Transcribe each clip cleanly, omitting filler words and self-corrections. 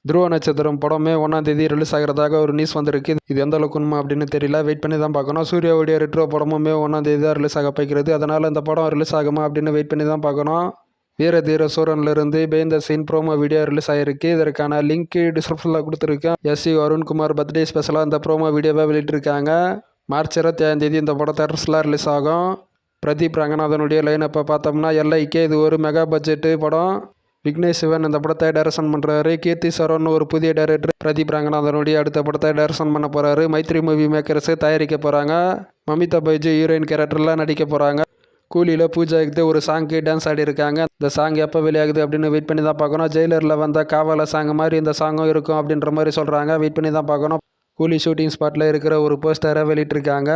துருவ நட்சத்திரம் படமே 1ஆம் தேதி ரிலீஸ் ஆகிறதாக ஒரு நியூஸ் வந்திருக்கு. இது எந்த அளவுக்கு உண்மை அப்படின்னு தெரியல, வெயிட் பண்ணி தான் பார்க்கணும். சூர்யாவுடைய ரெட்ரோ படமுமே 1ஆம் தேதி தான் ரிலீஸ் ஆக போகிறது. அதனால் இந்த படம் ரிலீஸ் ஆகுமா அப்படின்னு வெயிட் பண்ணி தான் பார்க்கணும். வீர தீர சூரன்லேருந்து pain the scene promo video release ஆகிருக்கு. இதற்கான லிங்க் டிஸ்கிரிப்ஷனில் கொடுத்துருக்கேன். எஸ்சி அருண்குமார் பர்த்டே ஸ்பெஷலாக இந்த ப்ரோமோ வீடியோவை வெளியிட்டிருக்காங்க. மார்ச் 25ஆம் தேதி இந்த படம் தேட்டர்ஸில் ரிலீஸ் ஆகும். பிரதீப் ரங்கநாதனுடைய லைனப்பை பார்த்தோம்னா எல்ஐக்கே இது ஒரு மெகா பட்ஜெட்டு படம். விக்னேஷ் சிவன் இந்த படத்தை டைரக்ஷன் பண்ணுறாரு. கீர்த்தி சரோன் ஒரு புதிய டைரக்டர் பிரதீப் ரங்கநாதனுடைய அடுத்த படத்தை டைரக்ஷன் பண்ண போகிறாரு. மைத்ரி மூவி மேக்கர்ஸு தயாரிக்க போகிறாங்க. மமிதா பைஜு ஹீரோயின் கேரக்டரில் நடிக்க போகிறாங்க. கூலியில் பூஜா ஹெக்டே ஒரு சாங்க்கு டான்ஸ் ஆடி இருக்காங்க. இந்த சாங் எப்போ வெளியாகுது அப்படின்னு வெயிட் பண்ணி தான் பார்க்கணும். ஜெயிலரில் வந்த காவல சாங் மாதிரி இந்த சாங்கும் இருக்கும் அப்படின்ற மாதிரி சொல்கிறாங்க. வெயிட் பண்ணி தான் பார்க்கணும். கூலி ஷூட்டிங் ஸ்பாட்டில் இருக்கிற ஒரு போஸ்டரை வெளியிட்டிருக்காங்க.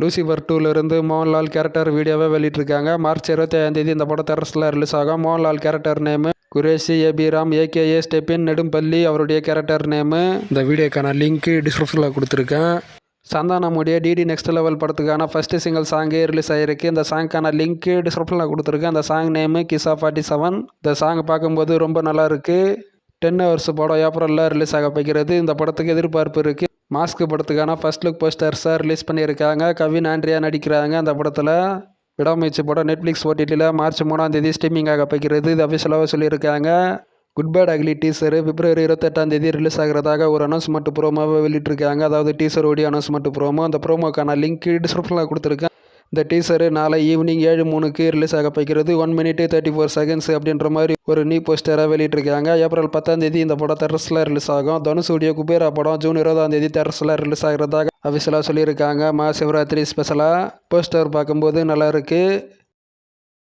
லூசிஃபர் 2லேருந்து மோகன்லால் கேரக்டர் வீடியோவை வெளியிட்டிருக்காங்க. மார்ச் 25ஆம் தேதி இந்த படம் தேட்டர்ஸில் ரிலீஸ் ஆகும். Mohanlal character name Khureshi Abraam AKA Stephen Nedumpally அவருடைய கேரக்டர் நேமு. இந்த வீடியோக்கான லிங்க் டிஸ்கிரிப்ஷனில் கொடுத்துருக்கேன். சந்தானமுடைய டிடி நெக்ஸ்ட் லெவல் படத்துக்கான ஃபஸ்ட்டு சிங்கிள் சாங்கே ரிலீஸ் ஆகிருக்கு. இந்த சாங்க்கான லிங்க் டிஸ்கிரிப்ஷனில் கொடுத்துருக்கேன். அந்த சாங் நேமு கிசா 47. இந்த சாங் பார்க்கும்போது ரொம்ப நல்லா இருக்குது. 10 ஹவர்ஸ் படம் ஏப்ரலில் ரிலீஸ் ஆக போகிறது. இந்த படத்துக்கு எதிர்பார்ப்பு இருக்குது. மாஸ்க் படத்துக்கான ஃபர்ஸ்ட் லுக் போஸ்டர்ஸை ரிலீஸ் பண்ணியிருக்காங்க. கவின் ஆண்ட்ரியா நடிக்கிறாங்க அந்த படத்தில். விடாமுயற்சி படம் நெட்ஃப்ளிக்ஸ் ஓடிடியில் மார்ச் 3ஆம் தேதி ஸ்ட்ரீமிங் ஆக போகிறது. இது அஃபிஷியலாக சொல்லியிருக்காங்க. குட் பேட் அக்லி டீசரு பிப்ரவரி 28ஆம் தேதி ரிலீஸ் ஆகிறதாக ஒரு அனௌன்ஸ்மெண்ட் ப்ரோமோவை வெளியிட்டிருக்காங்க. அதாவது டீசரோடைய அனௌன்ஸ்மெண்ட் ப்ரோமோ. அந்த ப்ரோமோக்கான லிங்க் டிஸ்கிரிப்ஷனில் கொடுத்துருக்கேன். இந்த டீசரு நாளை ஈவினிங் 7:03 ரிலீஸ் ஆக போகிறது. 1 minute 34 seconds அப்படின்ற மாதிரி ஒரு நியூ போஸ்டரை வெளியிட்டிருக்காங்க. ஏப்ரல் 10ஆம் தேதி இந்த படம் தேட்டர்ஸில் ரிலீஸ் ஆகும். தனுஷுடைய குபேரா படம் ஜூன் 20ஆம் தேதி தேட்டர்ஸில் ரிலீஸ் ஆகிறதாக அஃபிஷியலாக சொல்லியிருக்காங்க. மகாசிவராத்திரி ஸ்பெஷலாக போஸ்டர் பார்க்கும்போது நல்லா இருக்குது.